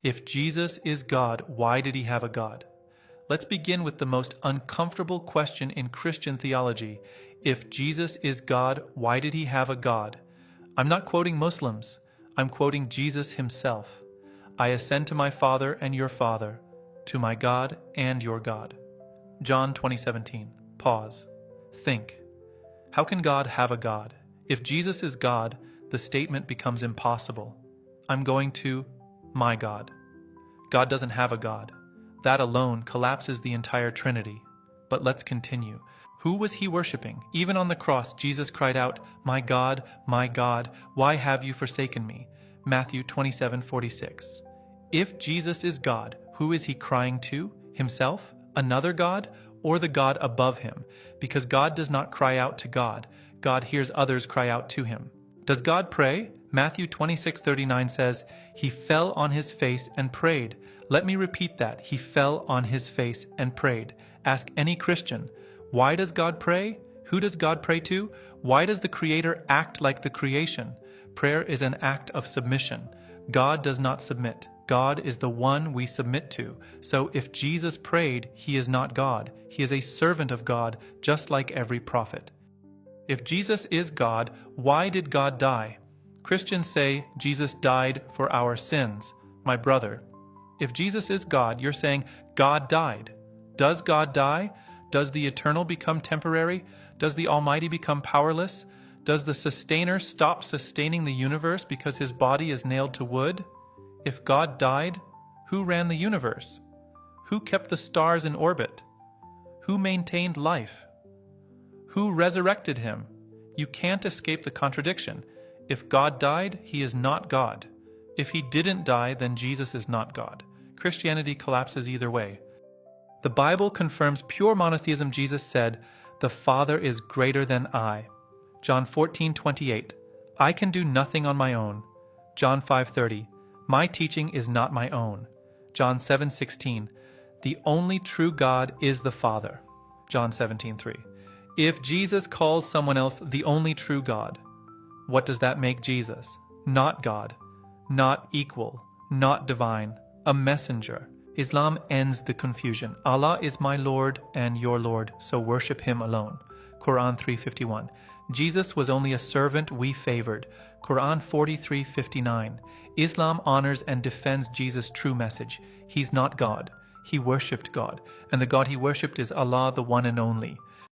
If Jesus is God, why did he have a God? Let's begin with the most uncomfortable question in Christian theology. If Jesus is God, why did he have a God? I'm not quoting Muslims. I'm quoting Jesus himself. I ascend to my Father and your Father, to my God and your God. John 20:17. Pause. Think. How can God have a God? If Jesus is God, the statement becomes impossible. I'm going to my God. God doesn't have a God. That alone collapses the entire Trinity. But let's continue. Who was he worshiping? Even on the cross, Jesus cried out, my God, why have you forsaken me?" Matthew 27:46. If Jesus is God, who is he crying to? Himself? Another God? Or the God above him? Because God does not cry out to God. God hears others cry out to him. Does God pray? Matthew 26:39 says, he fell on his face and prayed. Let me repeat that. He fell on his face and prayed. Ask any Christian. Why does God pray? Who does God pray to? Why does the Creator act like the creation? Prayer is an act of submission. God does not submit. God is the one we submit to. So if Jesus prayed, he is not God. He is a servant of God, just like every prophet. If Jesus is God, why did God die? Christians say Jesus died for our sins. My brother, if Jesus is God, you're saying God died. Does God die? Does the eternal become temporary? Does the Almighty become powerless? Does the sustainer stop sustaining the universe because his body is nailed to wood? If God died, who ran the universe? Who kept the stars in orbit? Who maintained life? Who resurrected him? You can't escape the contradiction. If God died, he is not God. If he didn't die, then Jesus is not God. Christianity collapses either way. The Bible confirms pure monotheism. Jesus said, "The Father is greater than I." John 14:28. I can do nothing on my own. John 5:30. My teaching is not my own. John 7:16. The only true God is the Father. John 17:3. If Jesus calls someone else the only true God, what does that make Jesus? Not God, not equal, not divine, a messenger. Islam ends the confusion. Allah is my Lord and your Lord, so worship him alone. Quran 3:51. Jesus was only a servant we favored. Quran 43:59. Islam honors and defends Jesus' true message. He's not God. He worshipped God, and the God he worshipped is Allah, the one and only.